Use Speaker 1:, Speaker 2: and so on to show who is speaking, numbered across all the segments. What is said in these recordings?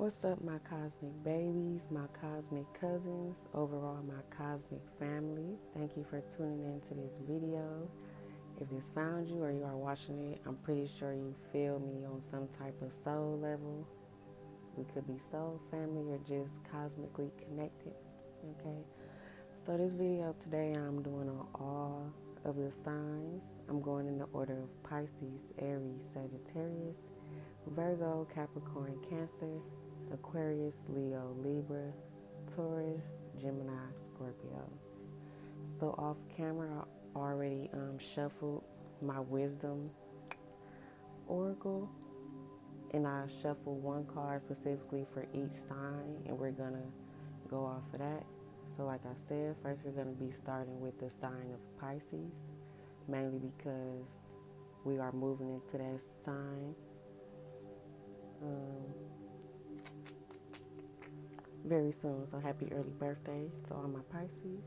Speaker 1: What's up, my cosmic babies, my cosmic cousins, overall my cosmic family? Thank you for tuning into this video. If this found you or you are watching it, I'm pretty sure you feel me on some type of soul level. We could be soul family or just cosmically connected, okay? So this video today I'm doing on all of the signs. I'm going in the order of Pisces, Aries, Sagittarius, Virgo, Capricorn, Cancer, Aquarius, Leo, Libra, Taurus, Gemini, Scorpio. So off camera, I already shuffled my wisdom oracle, and I shuffled one card specifically for each sign, and we're gonna go off of that. So like I said, first we're gonna be starting with the sign of Pisces, mainly because we are moving into that sign very soon. So happy early birthday to all my Pisces.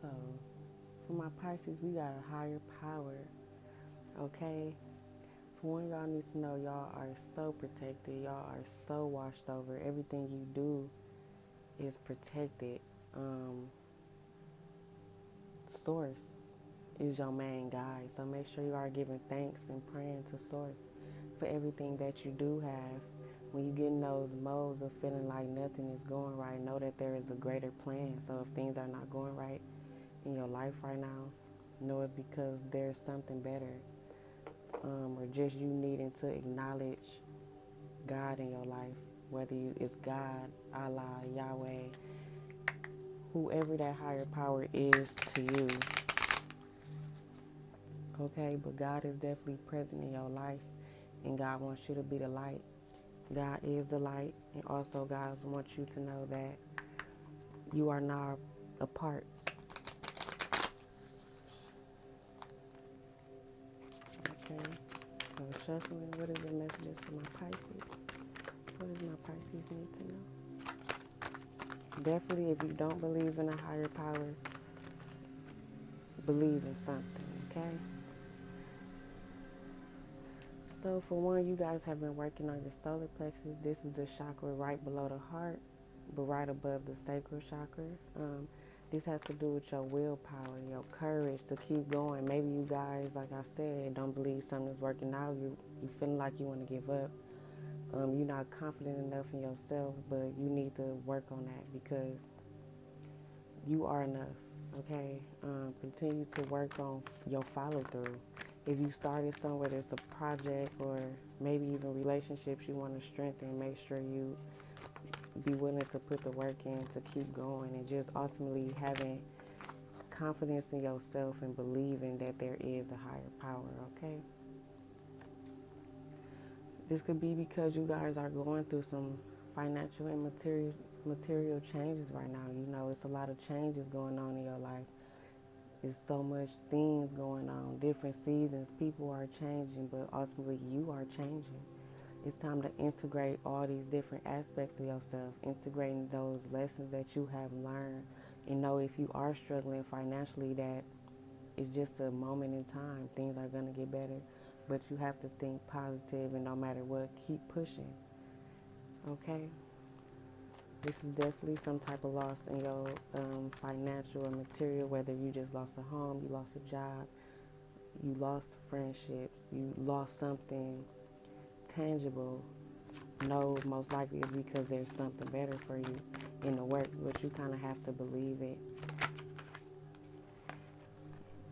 Speaker 1: So for my Pisces, we got a higher power, okay? For one, y'all need to know y'all are so protected. Y'all are so washed over. Everything you do is protected. Source is your main guide. So make sure you are giving thanks and praying to Source for everything that you do have. When you get in those modes of feeling like nothing is going right, know that there is a greater plan. So if things are not going right in your life right now, know it's because there's something better, or just you needing to acknowledge God in your life, whether it's God, Allah, Yahweh, whoever that higher power is to you. Okay, but God is definitely present in your life, and God wants you to be the light. God is the light, and also God wants you to know that you are not apart. Okay, so shuffling, what is the messages for my Pisces? What does my Pisces need to know? Definitely, if you don't believe in a higher power, believe in something, okay? So for one, you guys have been working on your solar plexus. This is the chakra right below the heart, but right above the sacral chakra. This has to do with your willpower, your courage to keep going. Maybe you guys, like I said, don't believe something's working out. You feeling like you want to give up. You're not confident enough in yourself, but you need to work on that because you are enough, okay? Continue to work on your follow through. If you started somewhere, whether it's a project or maybe even relationships you want to strengthen, make sure you be willing to put the work in to keep going, and just ultimately having confidence in yourself and believing that there is a higher power, okay? This could be because you guys are going through some financial and material changes right now. You know, it's a lot of changes going on in your life. It's so much things going on, different seasons. People are changing, but ultimately you are changing. It's time to integrate all these different aspects of yourself, integrating those lessons that you have learned, and know if you are struggling financially that it's just a moment in time. Things are going to get better, but you have to think positive, and no matter what, keep pushing, okay? This is definitely some type of loss in your financial or material, whether you just lost a home, you lost a job, you lost friendships, you lost something tangible. No, most likely it's because there's something better for you in the works, but you kind of have to believe it.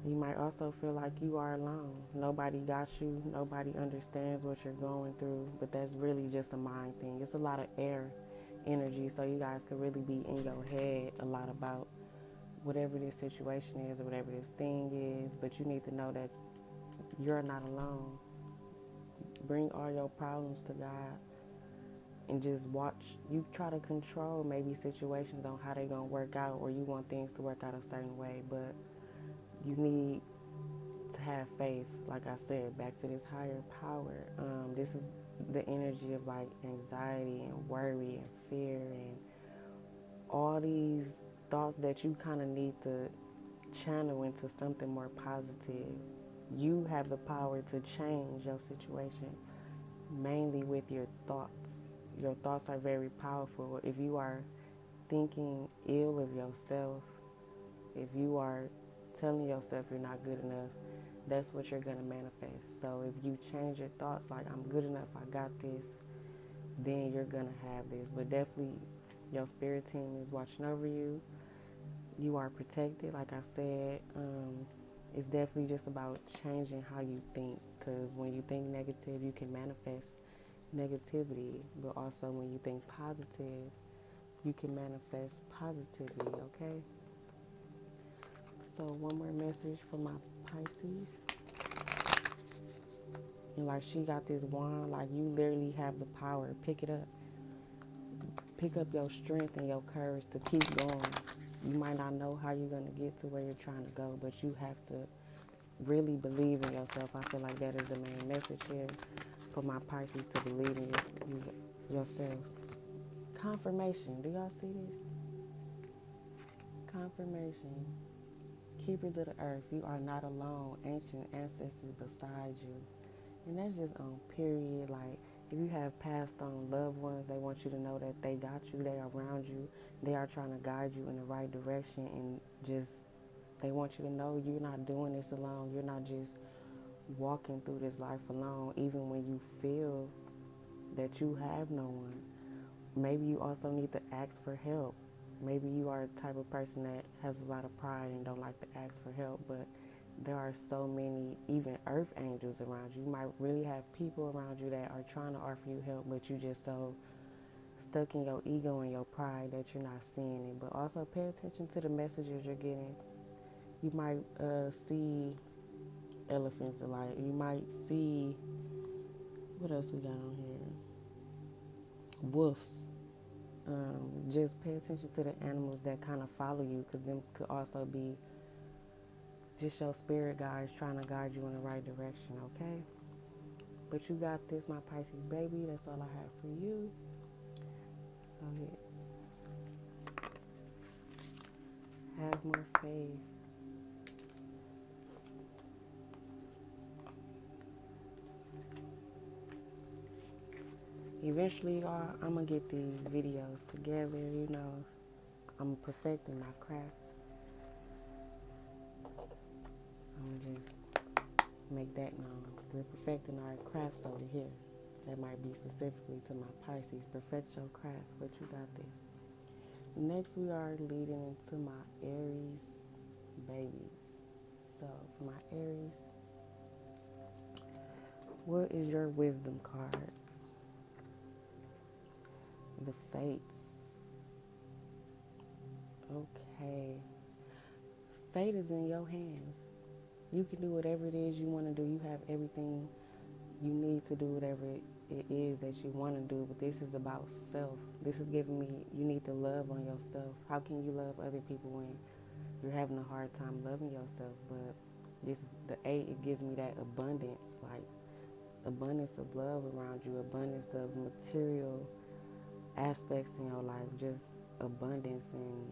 Speaker 1: You might also feel like you are alone. Nobody got you. Nobody understands what you're going through, but that's really just a mind thing. It's a lot of air energy, so you guys could really be in your head a lot about whatever this situation is or whatever this thing is, but you need to know that you're not alone. Bring all your problems to God and just watch. You try to control maybe situations on how they're going to work out, or you want things to work out a certain way, but you need to have faith. Like I said, back to this higher power. This is the energy of like anxiety and worry and fear and all these thoughts that you kind of need to channel into something more positive. You have the power to change your situation. mainly with your thoughts. Your thoughts are very powerful. If you are thinking ill of yourself, if you are telling yourself you're not good enough, that's what you're going to manifest. So if you change your thoughts like, I'm good enough, I got this, then you're going to have this. But definitely your spirit team is watching over you. You are protected, like I said. It's definitely just about changing how you think, because when you think negative, you can manifest negativity. But also when you think positive, you can manifest positivity, okay? So one more message for my Pisces. And like, she got this wand, like you literally have the power. Pick it up. Pick up your strength and your courage to keep going. You might not know how you're going to get to where you're trying to go, but you have to really believe in yourself. I feel like that is the main message here for my Pisces, to believe in yourself. Confirmation. Do y'all see this? Confirmation. Keepers of the earth, you are not alone. Ancient ancestors beside you. And that's just on period. Like, if you have passed on loved ones, they want you to know that they got you, they are around you, they are trying to guide you in the right direction, and just they want you to know you're not doing this alone. You're not just walking through this life alone, even when you feel that you have no one. Maybe you also need to ask for help. Maybe you are the type of person that has a lot of pride and don't like to ask for help, but there are so many, even earth angels around you. You might really have people around you that are trying to offer you help, but you just so stuck in your ego and your pride that you're not seeing it. But also pay attention to the messages you're getting. You might see elephants a lot. You might see, what else we got on here? Wolves. Just pay attention to the animals that kind of follow you, because them could also be just your spirit guides trying to guide you in the right direction, okay? But you got this, my Pisces baby. That's all I have for you. So yes, have more faith. Eventually, y'all, I'm going to get these videos together. You know, I'm perfecting my craft. So I'm going to just make that known. We're perfecting our crafts over here. That might be specifically to my Pisces. Perfect your craft, but you got this. Next, we are leading into my Aries babies. So, for my Aries, what is your wisdom card? The Fates. Okay. Fate is in your hands. You can do whatever it is you want to do. You have everything you need to do whatever it is that you want to do. But this is about self. This is giving me, you need to love on yourself. How can you love other people when you're having a hard time loving yourself? But this is the 8. It gives me that abundance, like abundance of love around you, abundance of material aspects in your life, just abundance and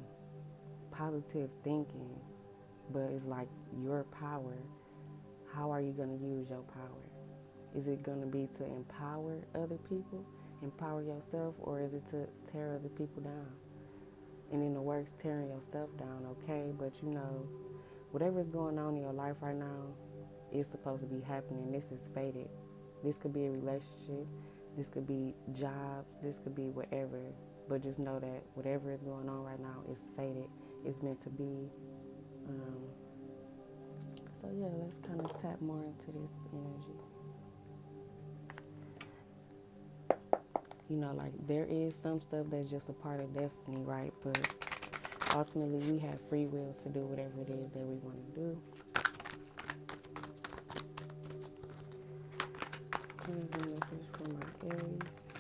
Speaker 1: positive thinking. But it's like your power. How are you going to use your power? Is it going to be to empower other people, empower yourself, or is it to tear other people down? And in the works, tearing yourself down, okay? But you know, whatever is going on in your life right now is supposed to be happening. This is fated. This could be a relationship. This could be jobs. This could be whatever. But just know that whatever is going on right now is fated. It's meant to be. So yeah, let's kind of tap more into this energy. You know, like, there is some stuff that's just a part of destiny, right? But ultimately, we have free will to do whatever it is that we want to do. Here's a message from my Aries.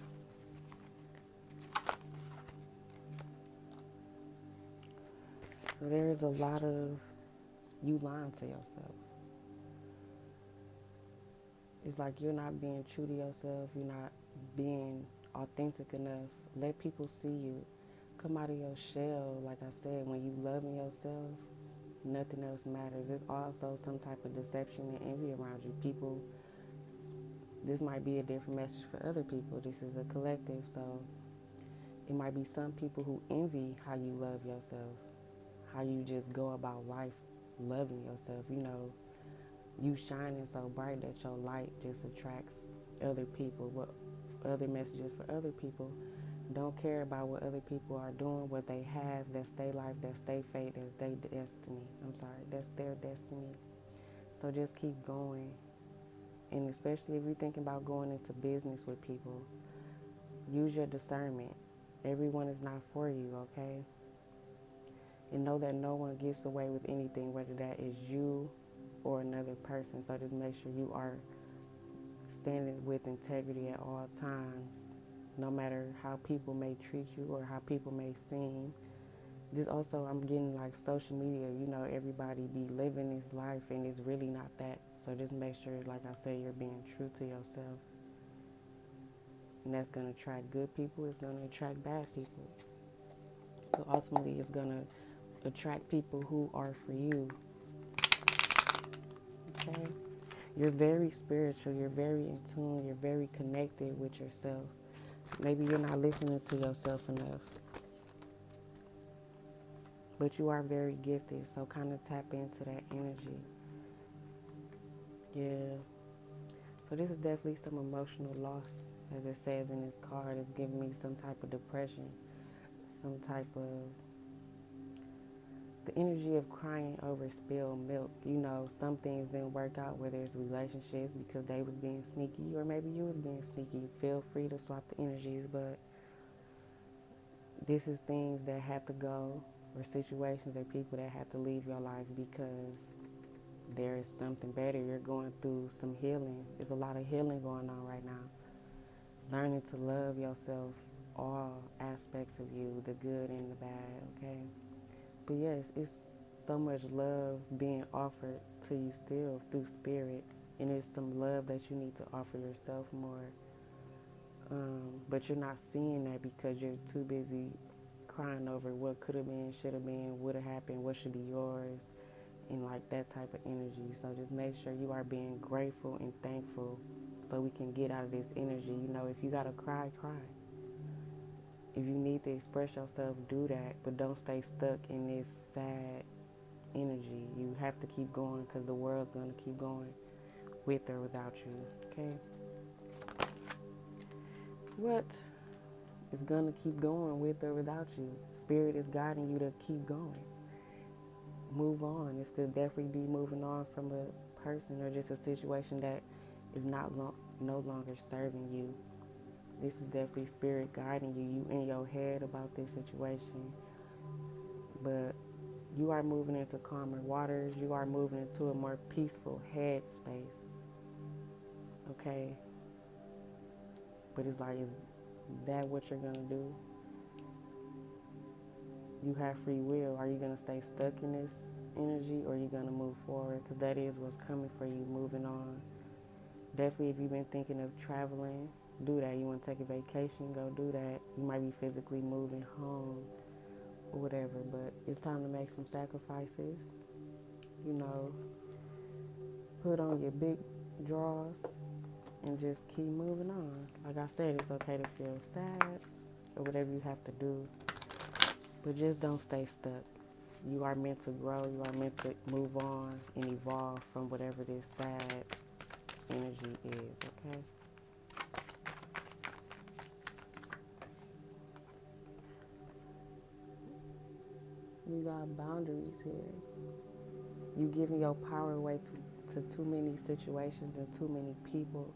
Speaker 1: So there is a lot of you lying to yourself. It's like you're not being true to yourself. You're not being authentic enough. Let people see you. Come out of your shell. Like I said, when you loving yourself, nothing else matters. There's also some type of deception and envy around you. People this might be a different message for other people. This is a collective, so it might be some people who envy how you love yourself, how you just go about life loving yourself. You know, you shining so bright that your light just attracts other people. What other messages for other people? Don't care about what other people are doing, what they have. That's their life, that's their fate, that's their destiny. That's their destiny. So just keep going. And especially if you're thinking about going into business with people, use your discernment. Everyone is not for you, okay? And know that no one gets away with anything, whether that is you or another person. So just make sure you are standing with integrity at all times, no matter how people may treat you or how people may seem. This also, I'm getting like social media, you know, everybody be living this life and it's really not that. So just make sure, like I said, you're being true to yourself. And that's going to attract good people. It's going to attract bad people. So ultimately, it's going to attract people who are for you. Okay? You're very spiritual. You're very in tune. You're very connected with yourself. Maybe you're not listening to yourself enough. But you are very gifted. So kind of tap into that energy. Yeah. So this is definitely some emotional loss. As it says in this card, it's giving me some type of depression. Some type of the energy of crying over spilled milk. You know, some things didn't work out, whether it's relationships because they was being sneaky or maybe you was being sneaky. Feel free to swap the energies, but this is things that have to go, or situations or people that have to leave your life because there is something better. You're going through some healing. There's a lot of healing going on right now. Learning to love yourself, all aspects of you, the good and the bad, okay? But yes, it's so much love being offered to you still through spirit. And it's some love that you need to offer yourself more. But you're not seeing that because you're too busy crying over what could have been, should have been, would have happened, what should be yours, and like that type of energy. So just make sure you are being grateful and thankful so we can get out of this energy. You know, if you got to cry, cry. If you need to express yourself, do that, but don't stay stuck in this sad energy. You have to keep going because the world's going to keep going with or without you, okay? What is going to keep going with or without you? Spirit is guiding you to keep going. Move on. This could definitely be moving on from a person or just a situation that is no longer serving you. This is definitely spirit guiding you. You in your head about this situation. But you are moving into calmer waters. You are moving into a more peaceful head space. Okay? But it's like, is that what you're going to do? You have free will. Are you going to stay stuck in this energy or are you going to move forward? Because that is what's coming for you, moving on. Definitely, if you've been thinking of traveling, do that. You want to take a vacation, go do that. You might be physically moving home or whatever, but it's time to make some sacrifices. You know, put on your big drawers and just keep moving on. Like I said, it's okay to feel sad or whatever you have to do, but just don't stay stuck. You are meant to grow. You are meant to move on and evolve from whatever this sad energy is, okay? We got boundaries here. You giving your power away to too many situations and too many people.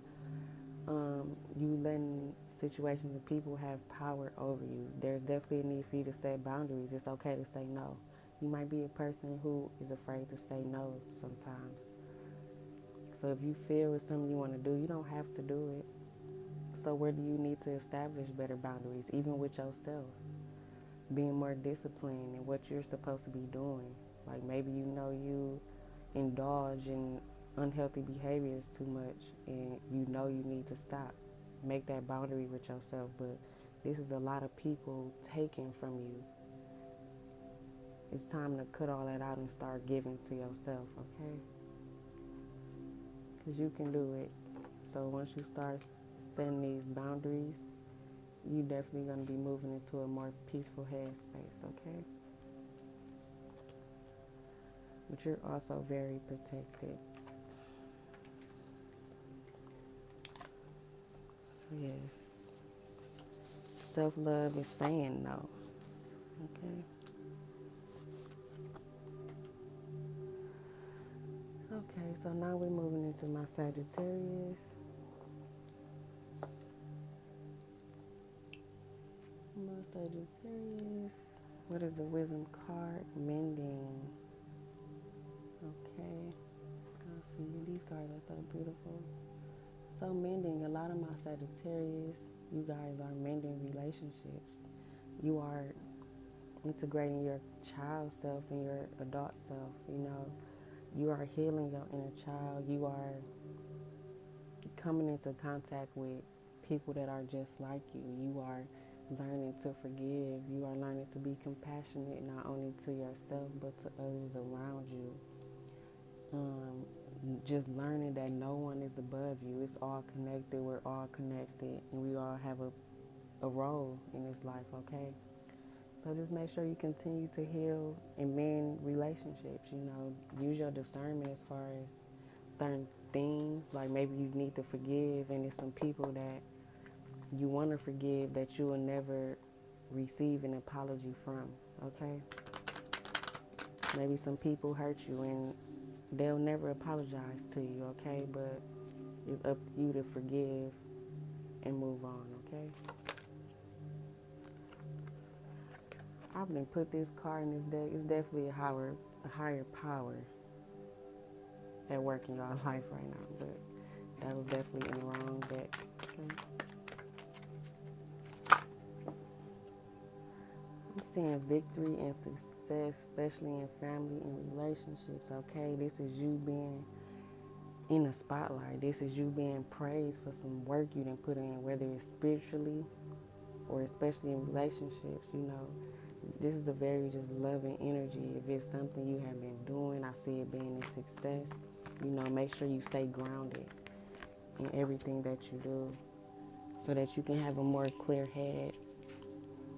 Speaker 1: You letting situations and people have power over you. There's definitely a need for you to set boundaries. It's okay to say no. You might be a person who is afraid to say no sometimes. So if you feel it's something you want to do, you don't have to do it. So where do you need to establish better boundaries, even with yourself? Being more disciplined in what you're supposed to be doing. Like maybe you know you indulge in unhealthy behaviors too much and you know you need to stop. Make that boundary with yourself. But this is a lot of people taking from you. It's time to cut all that out and start giving to yourself, okay? Because you can do it. So once you start setting these boundaries, you definitely going to be moving into a more peaceful headspace, okay? But you're also very protected. So yes, self-love is saying no, okay? Okay, so now we're moving into my Sagittarius. My Sagittarius. What is the wisdom card? Mending. Okay. I see these cards are so beautiful. So mending, a lot of my Sagittarius, you guys are mending relationships. You are integrating your child self and your adult self, you know. You are healing your inner child. You are coming into contact with people that are just like you. You are learning to forgive. You are learning to be compassionate, not only to yourself, but to others around you. Just learning that no one is above you. It's all connected. We're all connected. And we all have a role in this life, okay? So just make sure you continue to heal and mend relationships, you know. Use your discernment as far as certain things. Like maybe you need to forgive and there's some people that you want to forgive that you will never receive an apology from, okay? Maybe some people hurt you and they'll never apologize to you, okay? But it's up to you to forgive and move on, okay? I wouldn't put this card in this deck. It's definitely a higher power at work in your life right now, but that was definitely in the wrong deck, okay? I'm seeing victory and success, especially in family and relationships, okay? This is you being in the spotlight. This is you being praised for some work you didn't put in, whether it's spiritually or especially in relationships, you know. This is a very just loving energy. If it's something you have been doing, I see it being a success. You know, make sure you stay grounded in everything that you do so that you can have a more clear head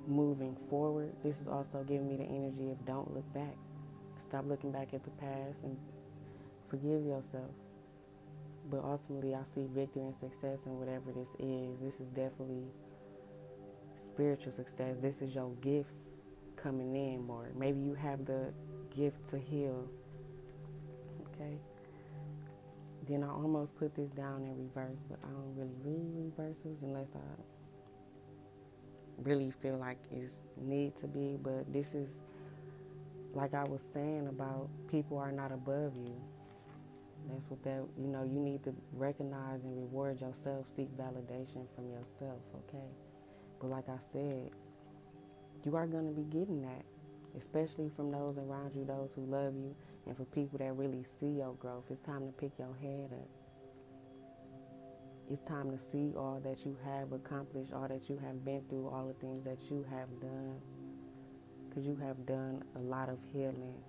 Speaker 1: moving forward. This is also giving me the energy of don't look back. Stop looking back at the past and forgive yourself. But ultimately, I see victory and success in whatever this is. This is definitely spiritual success. This is your gifts coming in more. Maybe you have the gift to heal. Okay. Then I almost put this down in reverse, but I don't really read reversals unless I really feel like it's need to be. But this is, like I was saying about people are not above you. That's what that, you know, you need to recognize and reward yourself, seek validation from yourself, okay? But like I said, you are going to be getting that, especially from those around you, those who love you, and for people that really see your growth. It's time to pick your head up. It's time to see all that you have accomplished, all that you have been through, all the things that you have done, because you have done a lot of healing,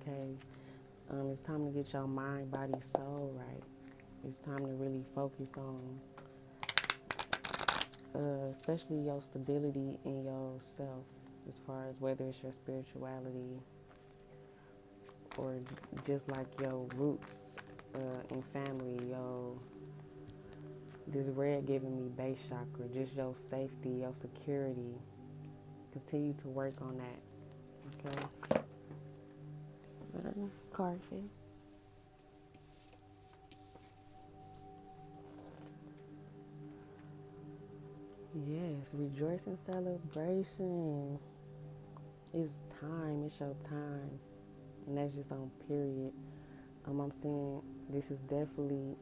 Speaker 1: okay? It's time to get your mind, body, soul right. It's time to really focus on especially your stability in yourself, as far as whether it's your spirituality or just like your roots in family. This red giving me base chakra, just your safety, your security. Continue to work on that, okay? Card fee. Yes, rejoice and celebration. It's time. It's your time. And that's just on period. I'm saying this is definitely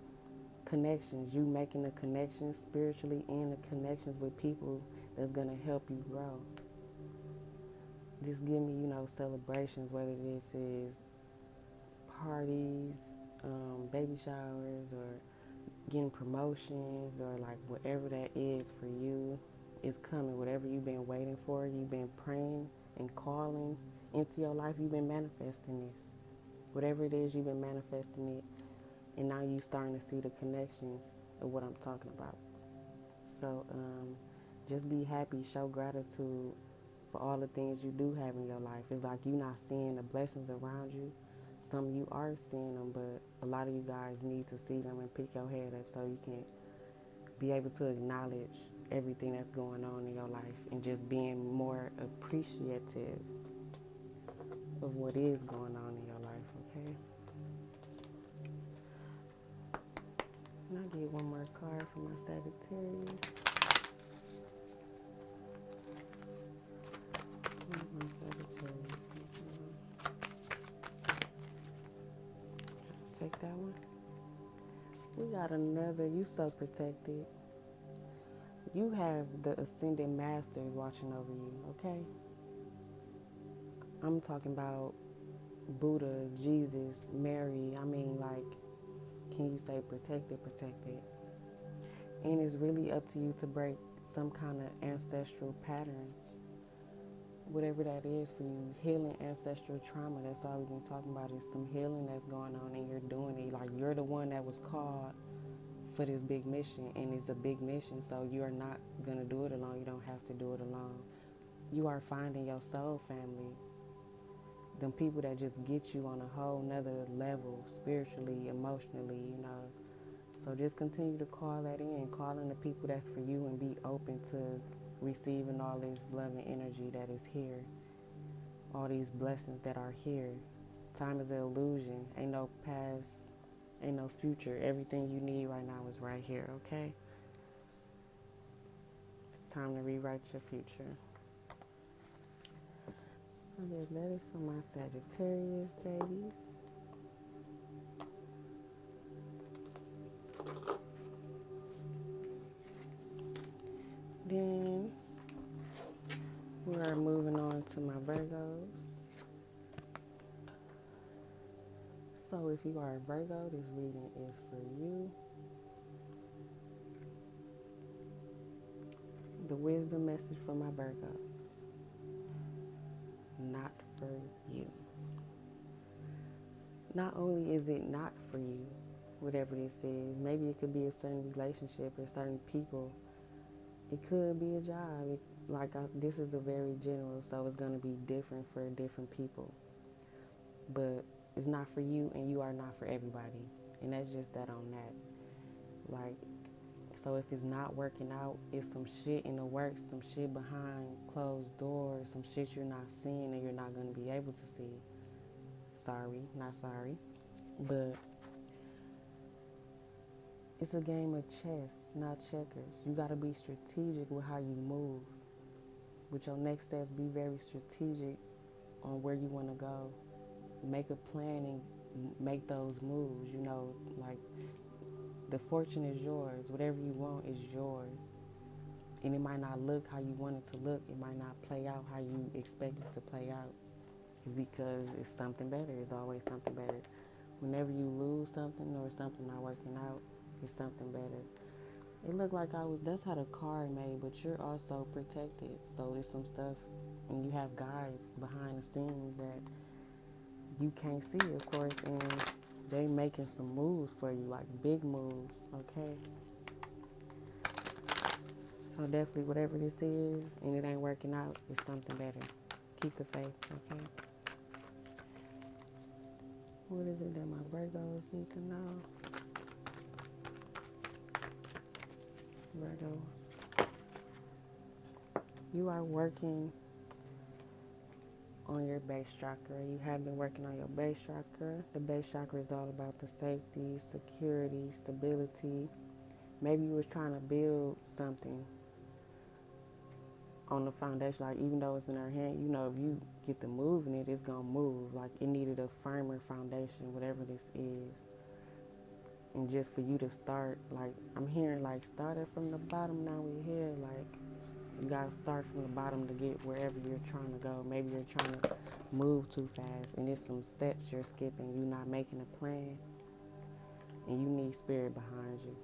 Speaker 1: connections. You making the connections spiritually and the connections with people that's going to help you grow. Just give me, you know, celebrations, whether this is parties, baby showers, or getting promotions, or like whatever that is for you is coming. Whatever you've been waiting for, you've been praying and calling into your life, you've been manifesting this. Whatever it is, you've been manifesting it. And now you starting to see the connections of what I'm talking about. So just be happy, show gratitude for all the things you do have in your life. It's like you're not seeing the blessings around you. Some of you are seeing them, but a lot of you guys need to see them and pick your head up so you can be able to acknowledge everything that's going on in your life and just being more appreciative of what is going on in your life, okay? And I'll get one more card for my Sagittarius. My Sagittarius. Take that one. We got another. You so protected. You have the ascended masters watching over you, okay? I'm talking about Buddha, Jesus, Mary. I mean, like, can you say protected? And it's really up to you to break some kind of ancestral patterns, whatever that is for you. Healing ancestral trauma, that's all we've been talking about, is some healing that's going on and you're doing it. Like, you're the one that was called for this big mission, and it's a big mission, so you are not going to do it alone. You don't have to do it alone. You are finding your soul family, them people that just get you on a whole nother level, spiritually, emotionally, you know. So just continue to call that in, call in the people that's for you, and be open to receiving all this love and energy that is here, all these blessings that are here. Time is an illusion. Ain't no past, ain't no future. Everything you need right now is right here, okay? It's time to rewrite your future. So there's letters for my Sagittarius babies. Then we are moving on to my Virgos. So if you are a Virgo, this reading is for you. The wisdom message for my Virgos. Not for you. Not only is it not for you, whatever this is, maybe it could be a certain relationship or certain people. It could be a job. This is a very general, so it's going to be different for different people. But it's not for you, and you are not for everybody. And that's just that on that. Like, so if it's not working out, it's some shit in the works, some shit behind closed doors, some shit you're not seeing and you're not going to be able to see. Sorry, not sorry. But it's a game of chess, not checkers. You got to be strategic with how you move. With your next steps, be very strategic on where you want to go. Make a plan and make those moves. You know, like, the fortune is yours. Whatever you want is yours. And it might not look how you want it to look. It might not play out how you expect it to play out. It's because it's something better. It's always something better. Whenever you lose something or something not working out, it's something better. It looked like that's how the card made, but you're also protected. So there's some stuff, and you have guys behind the scenes that you can't see, of course, and they making some moves for you, like big moves, okay? So definitely whatever this is, and it ain't working out, it's something better. Keep the faith, okay? What is it that my Virgos need to know? Virgos. You are working on your base chakra. You have been working on your base chakra. The base chakra is all about the safety, security, stability. Maybe you was trying to build something on the foundation. Like, even though it's in our hand, you know, if you get to moving it, it's going to move. Like, it needed a firmer foundation, whatever this is. And just for you to start, like, I'm hearing, like, started from the bottom, now we're here. Like, you got to start from the bottom to get wherever you're trying to go. Maybe you're trying to move too fast, and there's some steps you're skipping. You're not making a plan, and you need spirit behind you.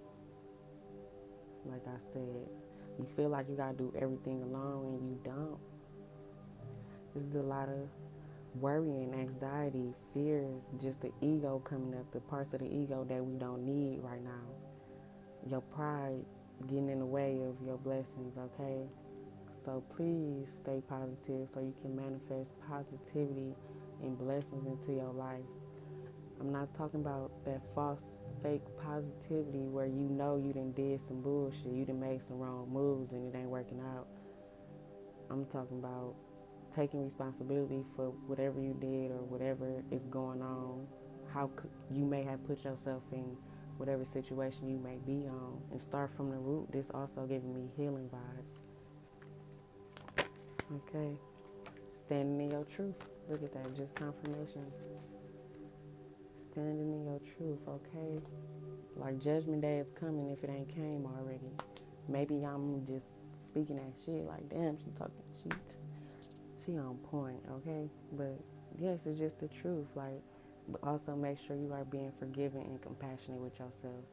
Speaker 1: Like I said, you feel like you got to do everything alone, and you don't. This is a lot of worry and anxiety, fears, just the ego coming up, the parts of the ego that we don't need right now. Your pride getting in the way of your blessings, okay? So please stay positive so you can manifest positivity and blessings into your life. I'm not talking about that false, fake positivity where you know you done did some bullshit, you done made some wrong moves and it ain't working out. I'm talking about taking responsibility for whatever you did or whatever is going on, how you may have put yourself in whatever situation you may be on, and start from the root. This also giving me healing vibes. Okay, standing in your truth. Look at that, just confirmation. Standing in your truth, okay? Like judgment day is coming if it ain't came already. Maybe I'm just speaking that shit like, damn, she on point, okay? But yes, it's just the truth. Like, but also make sure you are being forgiving and compassionate with yourself.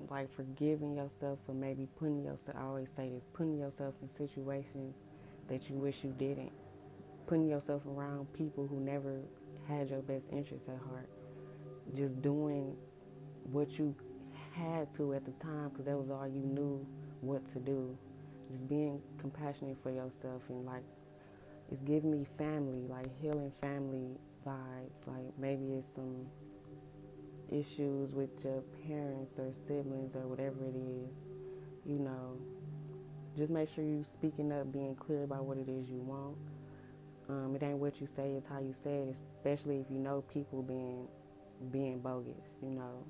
Speaker 1: Like forgiving yourself for maybe putting yourself, I always say this, putting yourself in situations that you wish you didn't. Putting yourself around people who never had your best interests at heart. Just doing what you had to at the time because that was all you knew what to do. Just being compassionate for yourself, and like it's giving me family, like healing family vibes. Like maybe it's some issues with your parents or siblings or whatever it is, you know. Just make sure you speaking up, being clear about what it is you want. It ain't what you say, it's how you say it, especially if you know people being bogus, you know.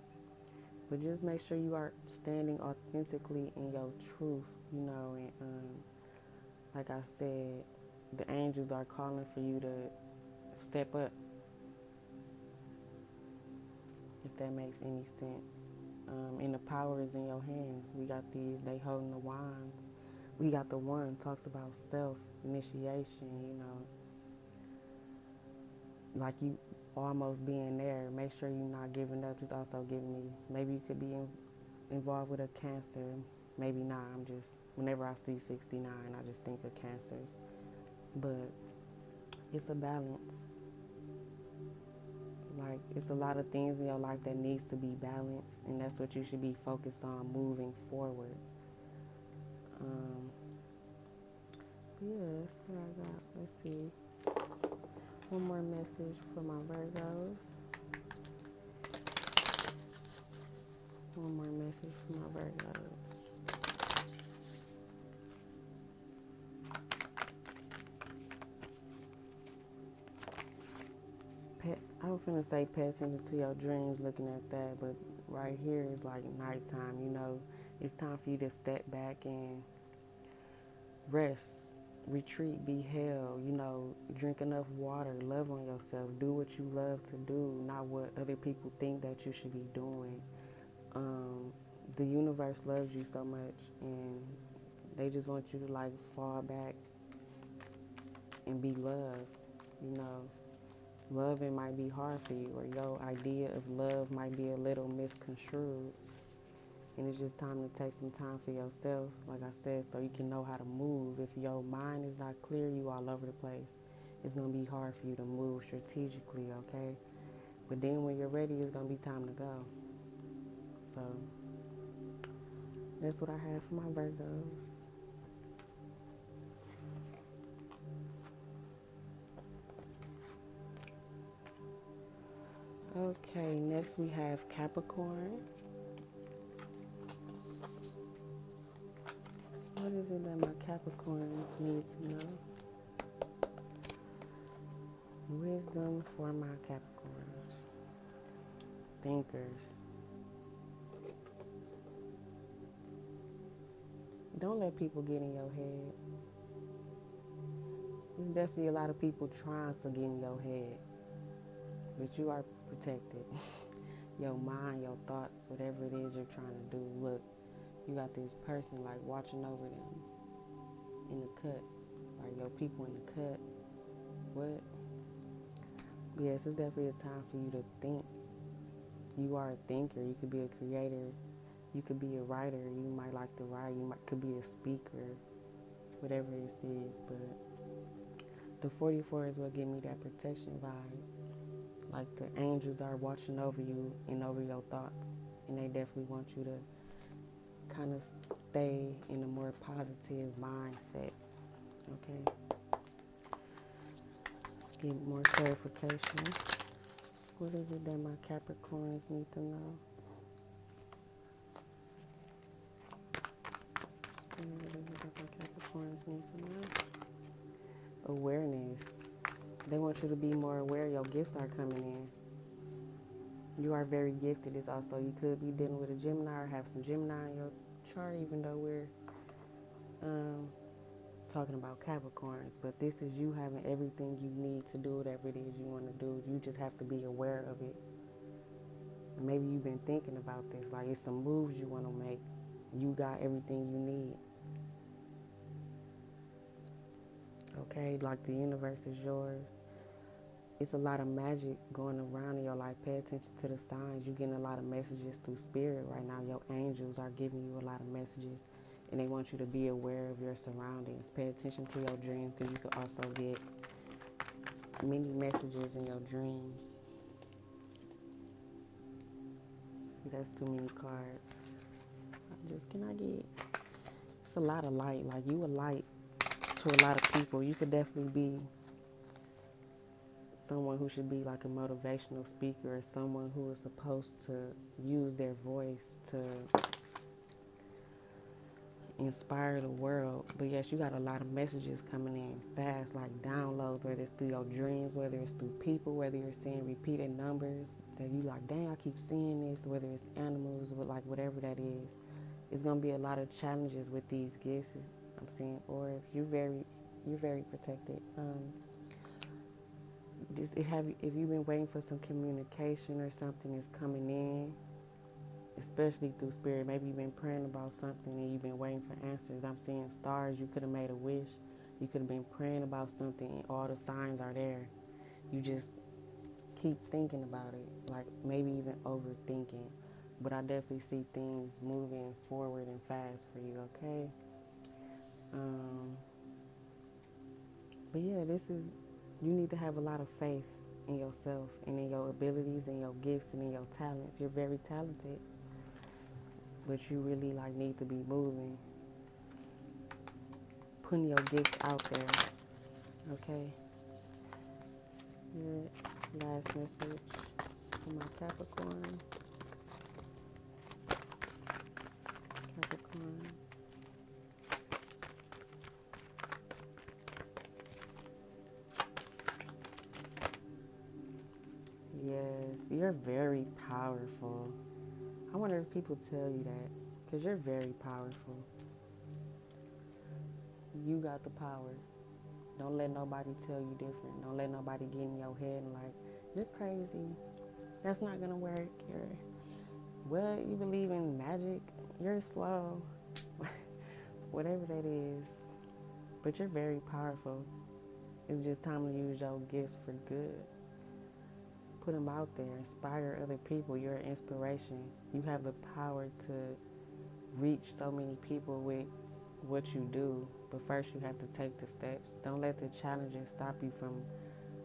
Speaker 1: But just make sure you are standing authentically in your truth, you know. And like I said, the angels are calling for you to step up, if that makes any sense. And the power is in your hands. We got these, they holding the wands. We got the one talks about self-initiation, you know. Like you almost being there. Make sure you're not giving up. Just also giving me, maybe you could be involved with a cancer. Maybe not. I'm just, whenever I see 69, I just think of cancers. But it's a balance. Like, it's a lot of things in your life that needs to be balanced, and that's what you should be focused on moving forward. Yeah, that's what I got. Let's see. One more message for my Virgos. One more message for my Virgos. I was finna say pay attention to your dreams looking at that, but right here is like nighttime, you know. It's time for you to step back and rest, retreat, be held, you know, drink enough water, love on yourself, do what you love to do, not what other people think that you should be doing. The universe loves you so much, and they just want you to like fall back and be loved, you know. Loving might be hard for you, or your idea of love might be a little misconstrued. And it's just time to take some time for yourself, like I said, so you can know how to move. If your mind is not clear, you all over the place. It's going to be hard for you to move strategically, okay? But then when you're ready, it's going to be time to go. So that's what I have for my Virgos. Okay, next we have Capricorn. What is it that my Capricorns need to know? Wisdom for my Capricorns. Thinkers. Don't let people get in your head. There's definitely a lot of people trying to get in your head, but you are protected. Your mind, your thoughts, whatever it is you're trying to do. Look, you got this person like watching over them in the cut, like your people in the cut. What? Yes, it's definitely a time for you to think. You are a thinker. You could be a creator. You could be a writer. You might like to write. Could be a speaker, whatever this is. But The 44 is what give me that protection vibe. Like the angels are watching over you and over your thoughts. And they definitely want you to kind of stay in a more positive mindset. Okay? Let's get more clarification. What is it that my Capricorns need to know? What is it that my Capricorns need to know? Awareness. They want you to be more aware your gifts are coming in. You are very gifted. It's also, you could be dealing with a Gemini or have some Gemini in your chart, even though we're talking about Capricorns. But this is you having everything you need to do whatever it is you want to do. You just have to be aware of it. Maybe you've been thinking about this, like it's some moves you want to make. You got everything you need. Okay, like the universe is yours. It's a lot of magic going around in your life. Pay attention to the signs. You're getting a lot of messages through spirit right now. Your angels are giving you a lot of messages, and they want you to be aware of your surroundings. Pay attention to your dreams, because you could also get many messages in your dreams. See, that's too many cards. Can I get, it's a lot of light. Like, you a light to a lot of people. You could definitely be someone who should be like a motivational speaker, or someone who is supposed to use their voice to inspire the world. But yes, you got a lot of messages coming in fast, like downloads, whether it's through your dreams, whether it's through people, whether you're seeing repeated numbers that you like, dang, I keep seeing this, whether it's animals, like whatever that is. It's going to be a lot of challenges with these gifts, I'm seeing, or if you're very protected. If you've been waiting for some communication or something is coming in, especially through spirit, maybe you've been praying about something and you've been waiting for answers. I'm seeing stars. You could have made a wish. You could have been praying about something and all the signs are there. You just keep thinking about it, like maybe even overthinking. But I definitely see things moving forward and fast for you, okay? But yeah, you need to have a lot of faith in yourself and in your abilities and your gifts and in your talents. You're very talented, but you really need to be moving, putting your gifts out there, okay? Spirit, last message for my Capricorn. Yes, you're very powerful. I wonder if people tell you that, because you're very powerful. You got the power. Don't let nobody tell you different. Don't let nobody get in your head and like, you're crazy. That's not going to work. You believe in magic? You're slow. Whatever that is. But you're very powerful. It's just time to use your gifts for good. Put them out there. Inspire other people. You're an inspiration. You have the power to reach so many people with what you do. But first you have to take the steps. Don't let the challenges stop you from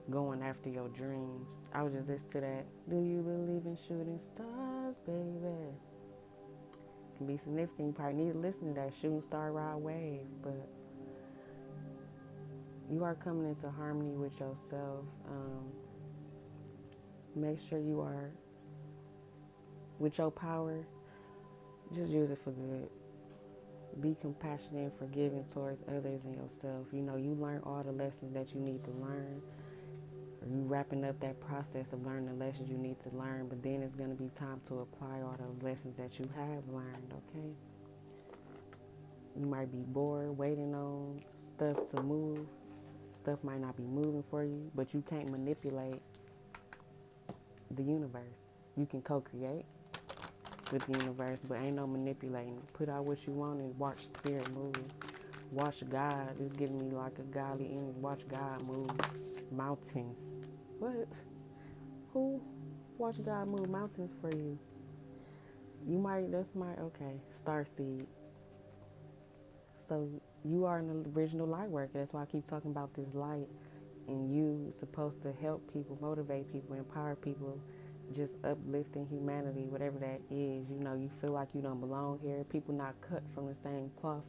Speaker 1: going after your dreams. I was just listening to that. Do you believe in shooting stars, baby? It can be significant. You probably need to listen to that Shooting Star Ride Wave. But you are coming into harmony with yourself. Make sure you are, with your power, just use it for good. Be compassionate and forgiving towards others and yourself. You learn all the lessons that you need to learn. Or you wrapping up that process of learning the lessons you need to learn. But then it's going to be time to apply all those lessons that you have learned, okay? You might be bored waiting on stuff to move. Stuff might not be moving for you, but you can't manipulate the universe. You can co-create with the universe, but ain't no manipulating. Put out what you want and watch spirit move. Watch God. It's giving me like a godly image. Watch God move mountains. What? Who? Watch God move mountains for you. Okay, starseed. So you are an original light worker. That's why I keep talking about this light. and you supposed to help people, motivate people, empower people, just uplifting humanity, whatever that is. You know, you feel like you don't belong here. People not cut from the same cloth.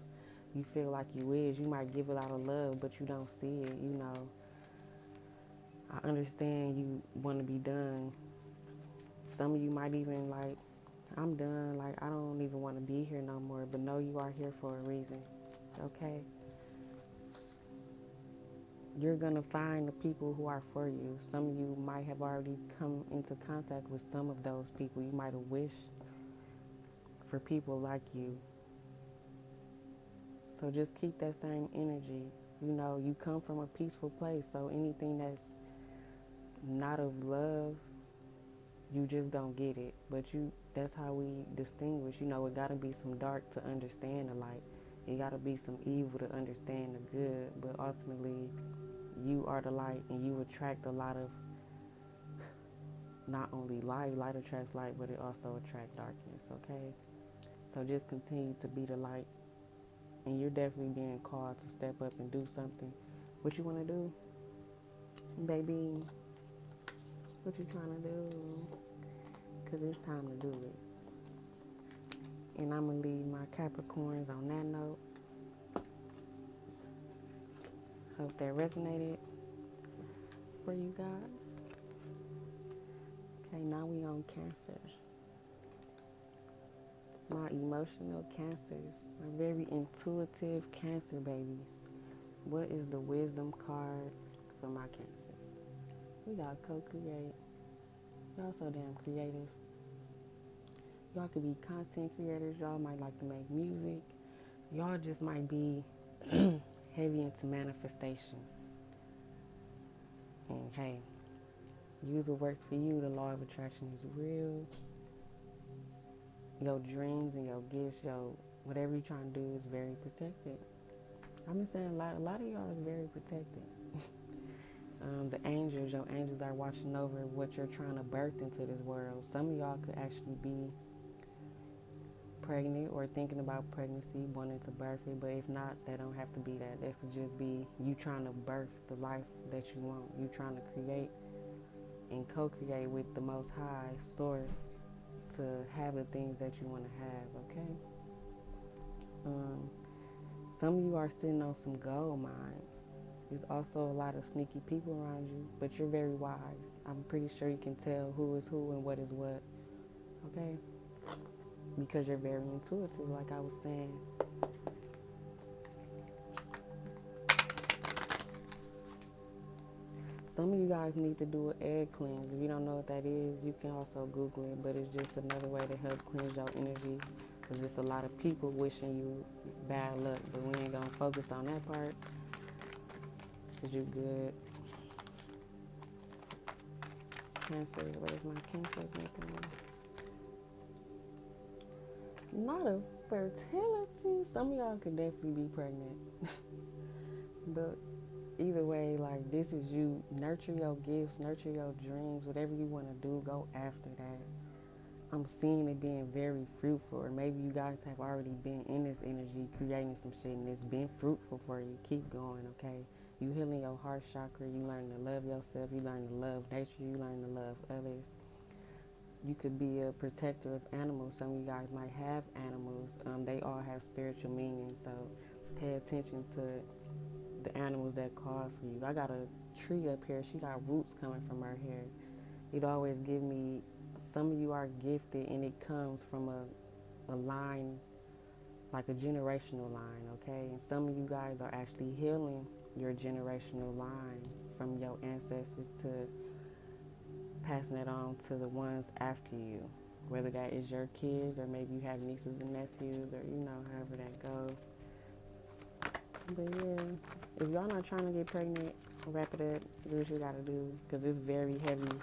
Speaker 1: You feel like you is. You might give a lot of love, but you don't see it. You know, I understand you want to be done. Some of you might even like, I'm done. Like, I don't even want to be here no more. But no, you are here for a reason. Okay? You're going to find the people who are for you. Some of you might have already come into contact with some of those people. You might have wished for people like you. So just keep that same energy. You know, you come from a peaceful place. So anything that's not of love, you just don't get it. But that's how we distinguish. You know, it got to be some dark to understand the light. It got to be some evil to understand the good. But ultimately, you are the light, and you attract a lot of, not only light attracts light, but it also attracts darkness, okay? So just continue to be the light, and you're definitely being called to step up and do something. What you want to do, baby? What you trying to do? Because it's time to do it. And I'm going to leave my Capricorns on that note. Hope that resonated for you guys. Okay, now we on Cancer. My emotional Cancers, my very intuitive Cancer babies. What is the wisdom card for my Cancers? We got co-create. Y'all so damn creative. Y'all could be content creators. Y'all might like to make music. Y'all just might be heavy into manifestation. And hey, use what works for you. The law of attraction is real. Your dreams and your gifts, whatever you're trying to do is very protected. I've been saying a lot of y'all is very protected. The angels, your angels are watching over what you're trying to birth into this world. Some of y'all could actually be pregnant or thinking about pregnancy, wanting to birth it, but if not, that don't have to be that. That could just be you trying to birth the life that you want. You trying to create and co-create with the Most High Source to have the things that you want to have, okay? Some of you are sitting on some gold mines. There's also a lot of sneaky people around you, but you're very wise. I'm pretty sure you can tell who is who and what is what, okay? Because you're very intuitive, like I was saying. Some of you guys need to do an egg cleanse. If you don't know what that is, you can also Google it, but it's just another way to help cleanse your energy, because there's a lot of people wishing you bad luck, but we ain't gonna focus on that part, because you good. Cancers, what is my Cancers making? Not a fertility. Some of y'all could definitely be pregnant. But either way, like, this is you. Nurture your gifts, nurture your dreams, whatever you want to do, go after that. I'm seeing it being very fruitful, or maybe you guys have already been in this energy creating some shit and it's been fruitful for you. Keep going, okay? You healing your heart chakra, you learn to love yourself, you learn to love nature, you learn to love others. You could be a protector of animals. Some of you guys might have animals. They all have spiritual meaning, so pay attention to the animals that call for you. I got a tree up here. She got roots coming from her hair. It always give me, some of you are gifted, and it comes from a line, like a generational line, okay? And some of you guys are actually healing your generational line from your ancestors to passing it on to the ones after you, whether that is your kids or maybe you have nieces and nephews, or however that goes. But yeah, if y'all not trying to get pregnant, wrap it up, do what you gotta do, because it's very heavy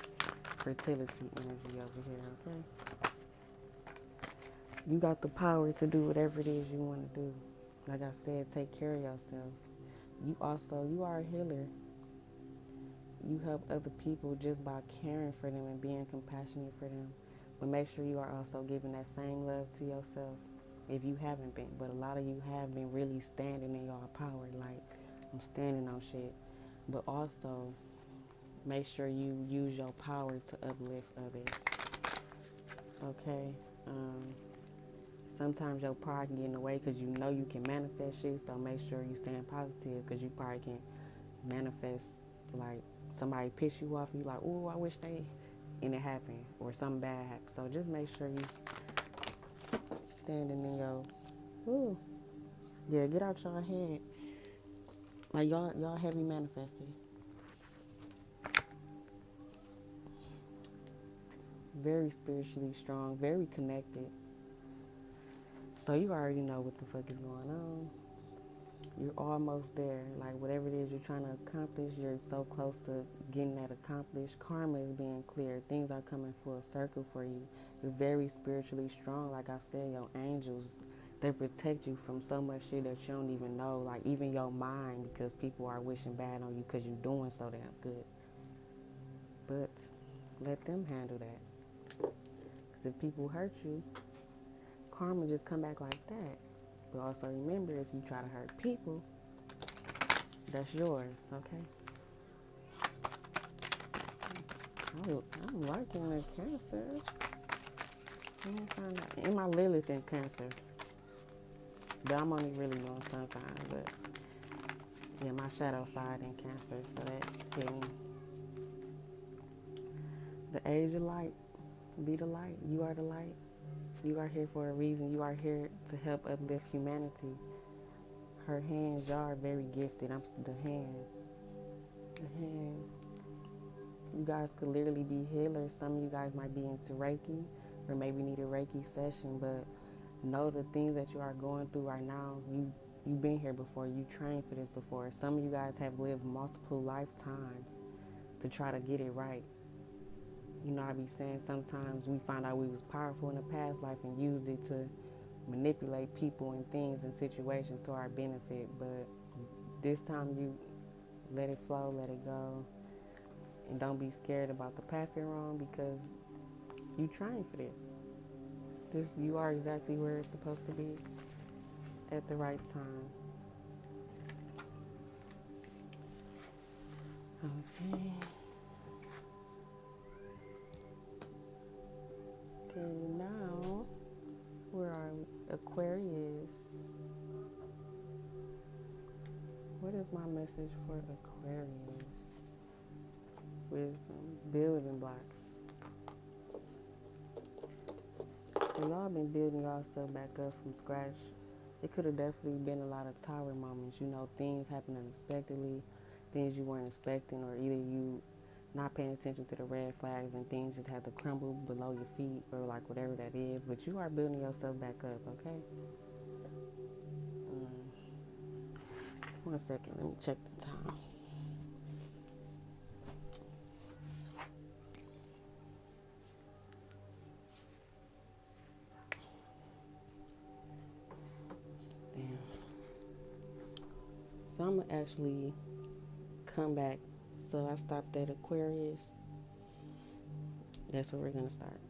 Speaker 1: fertility energy over here, okay? You got the power to do whatever it is you want to do. Like I said, take care of yourself. You are a healer. You help other people just by caring for them and being compassionate for them. But make sure you are also giving that same love to yourself if you haven't been. But a lot of you have been really standing in your power. Like, I'm standing on shit. but also make sure you use your power to uplift others. Okay? Sometimes your pride can get in the way because you know you can manifest shit, so make sure you stand positive because you probably can manifest, like, somebody piss you off and you like, oh, I wish they, and it happened, or something bad happened. So just make sure you standing in your, ooh, yeah, get out your head. Like, y'all heavy manifestors. Very spiritually strong, very connected. So you already know what the fuck is going on. You're almost there. Like, whatever it is you're trying to accomplish, you're so close to getting that accomplished. Karma is being cleared. Things are coming full circle for you. You're very spiritually strong. Like I said, your angels, they protect you from so much shit that you don't even know. Like, even your mind, because people are wishing bad on you because you're doing so damn good. But let them handle that. Because if people hurt you, karma just come back like that. But also remember, if you try to hurt people, that's yours, okay? I'm liking the Cancer. Let me find out. And my Lilith in Cancer. But I'm only really doing sun signs. But yeah, my shadow side in Cancer. So that's hitting. The age of light. Be the light. You are the light. You are here for a reason. You are here to help uplift humanity. Her hands, y'all are very gifted. The hands. The hands. You guys could literally be healers. Some of you guys might be into Reiki or maybe need a Reiki session, but know the things that you are going through right now, you've been here before. You trained for this before. Some of you guys have lived multiple lifetimes to try to get it right. You know, I be saying sometimes we find out we was powerful in the past life and used it to manipulate people and things and situations to our benefit. But this time you let it flow, let it go. And don't be scared about the path you're on because you trained for this. You are exactly where it's supposed to be at the right time. Okay. Okay, now, where are we? Aquarius. What is my message for Aquarius? Wisdom, building blocks. So y'all been building yourself back up from scratch. It could have definitely been a lot of tower moments. You know, things happen unexpectedly, things you weren't expecting, or either you not paying attention to the red flags and things just had to crumble below your feet or like whatever that is. But you are building yourself back up, okay? 1 second, let me check the time. Damn. So I'm gonna actually come back. So I stopped at Aquarius. That's where we're gonna start.